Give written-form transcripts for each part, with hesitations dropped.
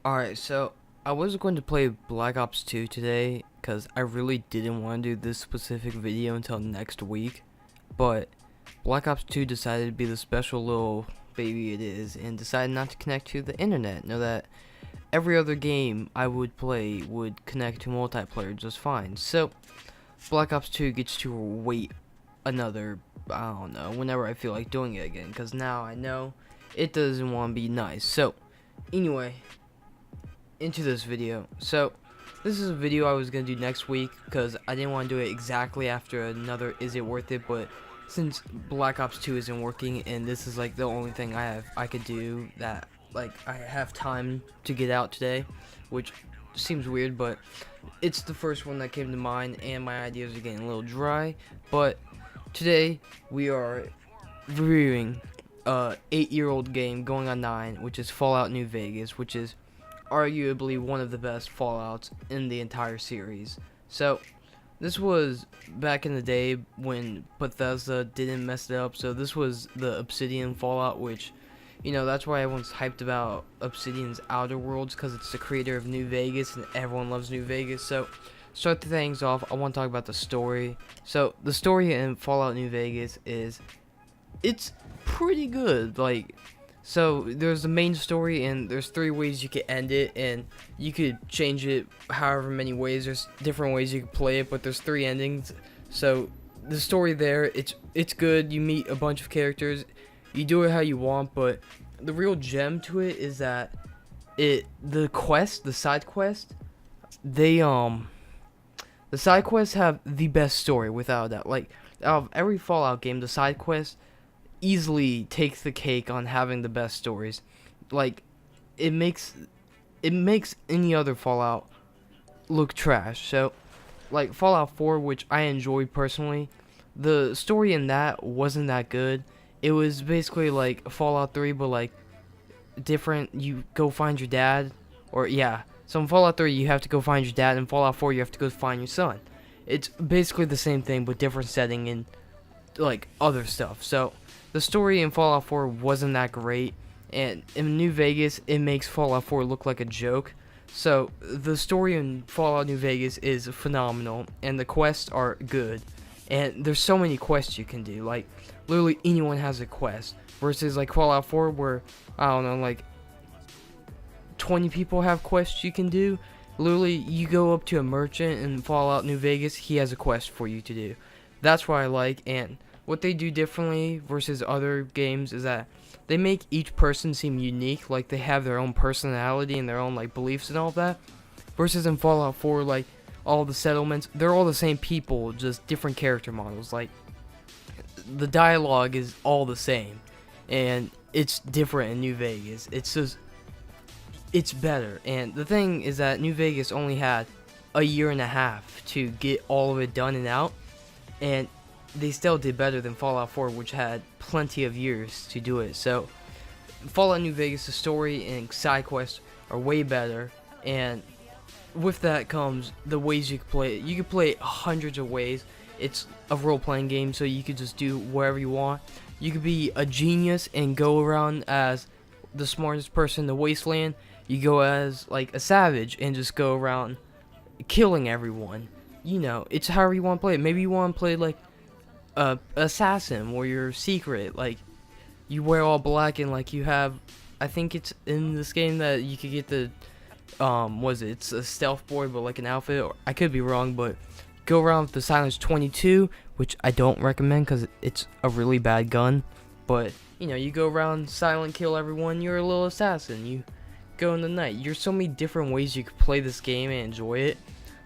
Alright, so I was going to play Black Ops 2 today because I really didn't want to do this specific video until next week, but Black Ops 2 decided to be the special little baby it is and decided not to connect to the internet. Know that every other game I would play would connect to multiplayer just fine. So Black Ops 2 gets to wait another, I don't know, whenever I feel like doing it again, because now I know it doesn't want to be nice. So anyway, into this video. So this is a video I was gonna do next week because I didn't want to do it exactly after another Is It Worth It, but since Black Ops 2 isn't working and this is like the only thing I could do that like I have time to get out today, which seems weird, but it's the first one that came to mind and my ideas are getting a little dry. But today we are reviewing 8-year-old game going on 9, which is Fallout New Vegas, which is arguably one of the best Fallouts in the entire series. So this was back in the day when Bethesda didn't mess it up. So this was the Obsidian Fallout, which, you know, that's why everyone's hyped about Obsidian's Outer Worlds, because it's the creator of New Vegas and everyone loves New Vegas. So start the things off, I want to talk about the story. So the story in Fallout New Vegas is, it's pretty good. Like, so there's the main story and there's 3 ways you could end it, and you could change it however many ways. There's different ways you could play it, but there's 3 endings. So the story there, it's good. You meet a bunch of characters, you do it how you want, but the real gem to it is that the side quest, the side quests have the best story without a doubt. Like, out of every Fallout game, the side quest easily takes the cake on having the best stories. Like, it makes any other Fallout look trash. So like Fallout 4, which I enjoyed personally, the story in that wasn't that good. It was basically like Fallout 3, but like different. You go find your dad, or yeah, so in Fallout 3 you have to go find your dad, in Fallout 4 you have to go find your son. It's basically the same thing but different setting and like other stuff. So the story in Fallout 4 wasn't that great, and in New Vegas it makes Fallout 4 look like a joke. So the story in Fallout New Vegas is phenomenal and the quests are good, and there's so many quests you can do. Like, literally anyone has a quest, versus like Fallout 4 where, I don't know, like 20 people have quests you can do. Literally, you go up to a merchant in Fallout New Vegas, he has a quest for you to do. That's what I like. And what they do differently versus other games is that they make each person seem unique, like they have their own personality and their own like beliefs and all of that. Versus in Fallout 4, like all the settlements, they're all the same people, just different character models. Like, the dialogue is all the same, and it's different in New Vegas. It's just, it's better. And the thing is that New Vegas only had a year and a half to get all of it done and out, and they still did better than Fallout 4, which had plenty of years to do it. So Fallout New Vegas, the story and side quests are way better, and with that comes the ways you can play it. You can play it hundreds of ways. It's a role-playing game, so you could just do whatever you want. You could be a genius and go around as the smartest person in the wasteland. You go as like a savage and just go around killing everyone. You know, it's however you want to play it. Maybe you want to play like assassin, where you're secret, like you wear all black and like you have, I think it's in this game that you could get the it's a stealth board but like an outfit, or I could be wrong, but go around with the Silence 22, which I don't recommend because it's a really bad gun. But you know, you go around silent, kill everyone, you're a little assassin, you go in the night. There's so many different ways you could play this game and enjoy it.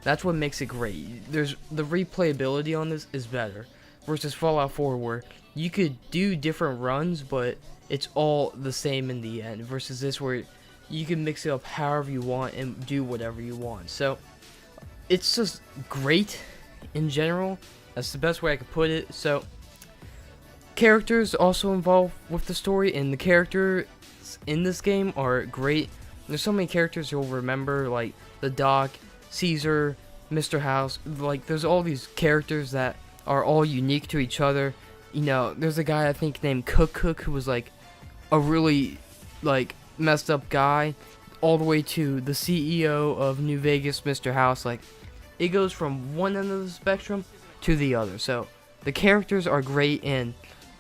That's what makes it great. There's the replayability on this is better versus Fallout 4, where you could do different runs but it's all the same in the end, versus this where you can mix it up however you want and do whatever you want. So it's just great in general. That's the best way I could put it. So characters also involved with the story, and the characters in this game are great. There's so many characters you'll remember, like the Doc, Caesar, Mr. House. Like, there's all these characters that are all unique to each other. You know, there's a guy I think named Cook who was like a really like messed up guy. all the way to the CEO of New Vegas, Mr. House. Like, it goes from one end of the spectrum to the other. So the characters are great, and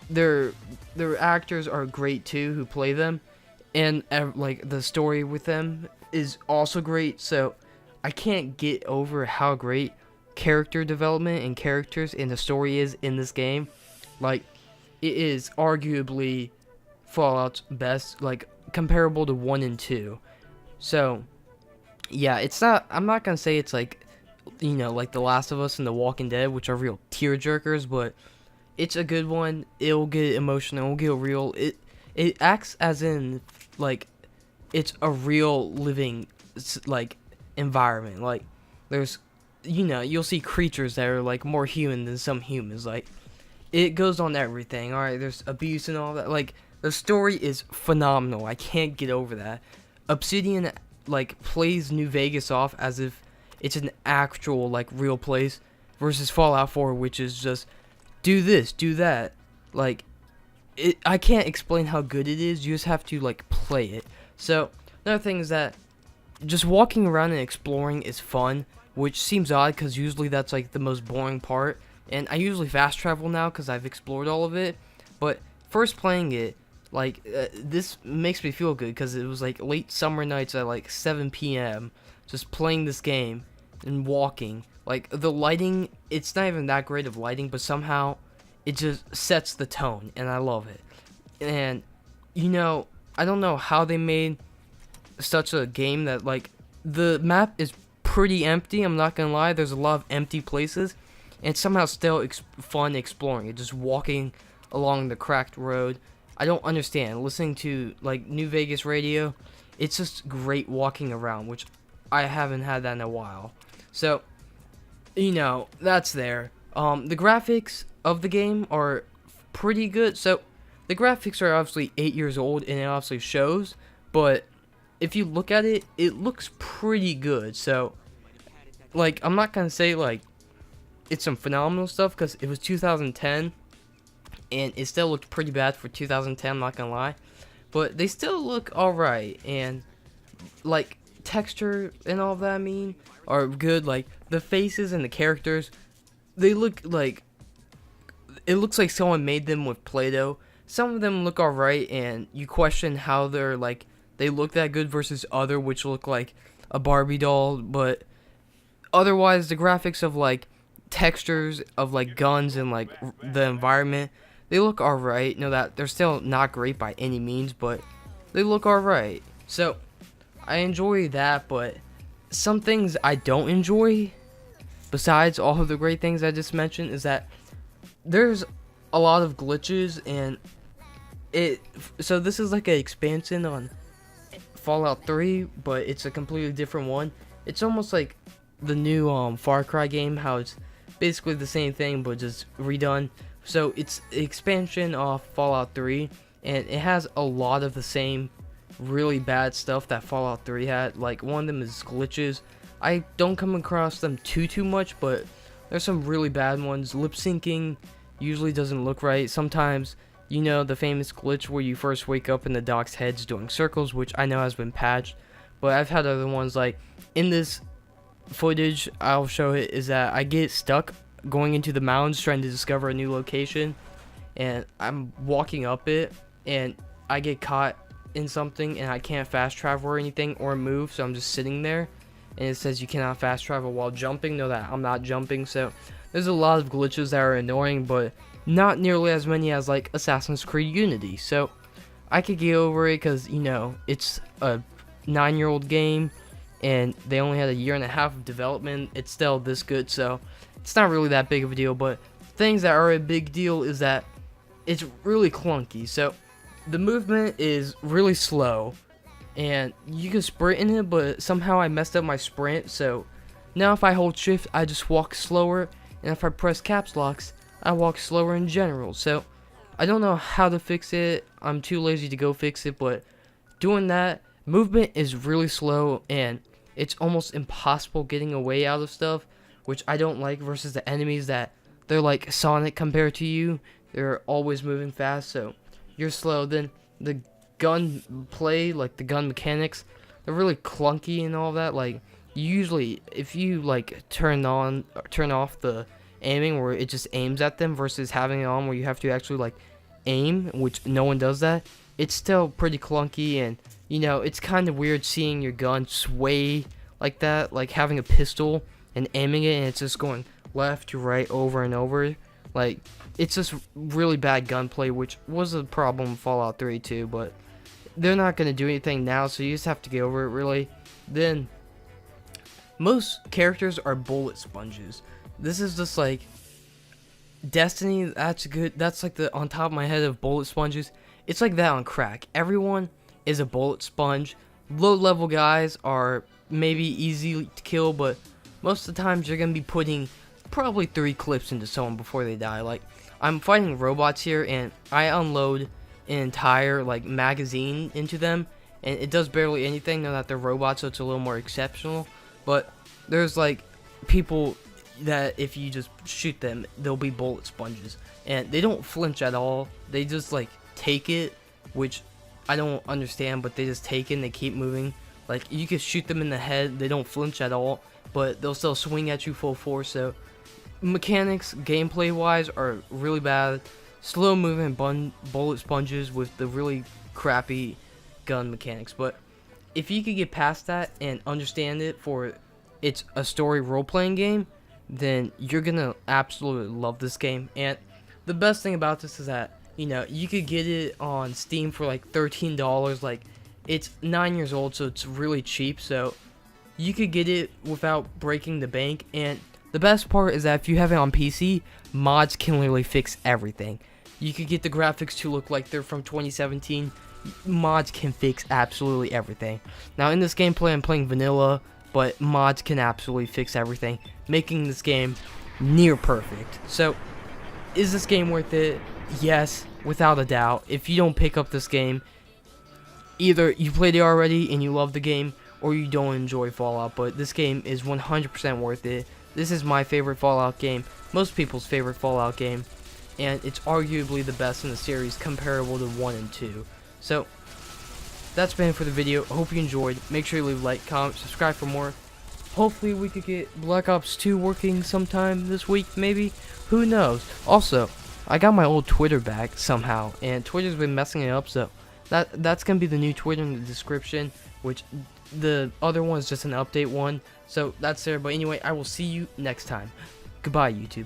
their actors are great too who play them, and like the story with them is also great. So I can't get over how great character development and characters and the story is in this game. Like, it is arguably Fallout's best, like comparable to 1 and 2. So yeah, it's not, I'm not gonna say it's like, you know, like The Last of Us and The Walking Dead, which are real tearjerkers, but it's a good one. It'll get emotional, it'll get real. It acts as in like it's a real living like environment. Like, there's, you know, you'll see creatures that are like more human than some humans. Like, it goes on everything. All right, there's abuse and all that. Like, the story is phenomenal. I can't get over that. Obsidian like plays New Vegas off as if it's an actual like real place, versus Fallout 4, which is just do this, do that. Like, I can't explain how good it is. You just have to like play it. So another thing is that just walking around and exploring is fun, which seems odd because usually that's like the most boring part. And I usually fast travel now because I've explored all of it. But first playing it, like, this makes me feel good because it was like late summer nights at like 7 p.m. just playing this game and walking. Like, the lighting, it's not even that great of lighting, but somehow it just sets the tone, and I love it. And, you know, I don't know how they made such a game that, like, the map is pretty empty, I'm not gonna lie. There's a lot of empty places, and somehow still fun exploring it, just walking along the cracked road. I don't understand. Listening to like New Vegas radio, it's just great walking around, which I haven't had that in a while. So, you know, that's there. The graphics of the game are pretty good. So the graphics are obviously 8 years old, and it obviously shows, but if you look at it, it looks pretty good. So, like, I'm not gonna say like it's some phenomenal stuff because it was 2010 and it still looked pretty bad for 2010, I'm not gonna lie, but they still look alright. And like texture and all that, I mean, are good. Like, the faces and the characters, they look like, it looks like someone made them with Play-Doh. Some of them look alright, and you question how they're like, they look that good versus other which look like a Barbie doll. But otherwise, the graphics of like textures of like guns and like the environment, they look alright. No, that they're still not great by any means, but they look alright. So I enjoy that, but some things I don't enjoy, besides all of the great things I just mentioned, is that there's a lot of glitches. And so this is like an expansion on Fallout 3, but it's a completely different one. It's almost like the new Far Cry game, how it's basically the same thing but just redone. So it's an expansion of Fallout 3, and it has a lot of the same really bad stuff that Fallout 3 had. Like, one of them is glitches. I don't come across them too much, but there's some really bad ones. Lip syncing usually doesn't look right. Sometimes, you know, the famous glitch where you first wake up and the doc's head's doing circles, which I know has been patched, but I've had other ones. Like, in this footage I'll show it, is that I get stuck going into the mountains trying to discover a new location, and I'm walking up it and I get caught in something and I can't fast travel or anything or move, so I'm just sitting there and it says you cannot fast travel while jumping. Know that I'm not jumping. So there's a lot of glitches that are annoying, but not nearly as many as like Assassin's Creed Unity. So I could get over it because, you know, it's a 9-year-old game and they only had a year and a half of development. It's still this good, so it's not really that big of a deal. But things that are a big deal is that it's really clunky. So the movement is really slow, and you can sprint in it, but somehow I messed up my sprint. So now if I hold shift, I just walk slower, and if I press caps locks, I walk slower in general. So I don't know how to fix it. I'm too lazy to go fix it, but doing that, movement is really slow, and it's almost impossible getting away out of stuff, which I don't like, versus the enemies that they're like Sonic compared to you. They're always moving fast, so you're slow. Then the gun play, like the gun mechanics, they're really clunky and all that. Like usually, if you like turn off the aiming where it just aims at them versus having it on where you have to actually like aim, which no one does that, it's still pretty clunky, and you know, it's kind of weird seeing your gun sway like that, like having a pistol and aiming it and it's just going left to right over and over. Like, it's just really bad gunplay, which was a problem in Fallout 3 too, but they're not going to do anything now, so you just have to get over it, really. Then, most characters are bullet sponges. This is just like Destiny. That's good. That's like the on top of my head of bullet sponges. It's like that on crack. Everyone is a bullet sponge. Low level guys are maybe easy to kill, but most of the times you're gonna be putting probably 3 clips into someone before they die. Like, I'm fighting robots here, and I unload an entire like magazine into them, and it does barely anything. Now that they're robots, so it's a little more exceptional. But there's like people that if you just shoot them, they'll be bullet sponges, and they don't flinch at all. They just like take it, which I don't understand, but they just take it and they keep moving. Like, you can shoot them in the head, they don't flinch at all, but they'll still swing at you full force. So mechanics, gameplay wise, are really bad. Slow moving bullet sponges with the really crappy gun mechanics. But if you could get past that and understand it for it's a story role-playing game, then you're gonna absolutely love this game. And the best thing about this is that, you know, you could get it on Steam for like $13. Like, it's 9 years old, so it's really cheap. So you could get it without breaking the bank. And the best part is that if you have it on PC, mods can literally fix everything. You could get the graphics to look like they're from 2017. Mods can fix absolutely everything. Now, in this gameplay, I'm playing vanilla, but mods can absolutely fix everything, making this game near perfect. So, is this game worth it? Yes, without a doubt. If you don't pick up this game, either you played it already and you love the game, or you don't enjoy Fallout, but this game is 100% worth it. This is my favorite Fallout game, most people's favorite Fallout game, and it's arguably the best in the series, comparable to 1 and 2. So, that's been it for the video. I hope you enjoyed. Make sure you leave a like, comment, subscribe for more. Hopefully we could get Black Ops 2 working sometime this week, maybe. Who knows? Also, I got my old Twitter back somehow, and Twitter's been messing it up, so that's gonna be the new Twitter in the description, which the other one is just an update one. So that's there. But anyway, I will see you next time. Goodbye, YouTube.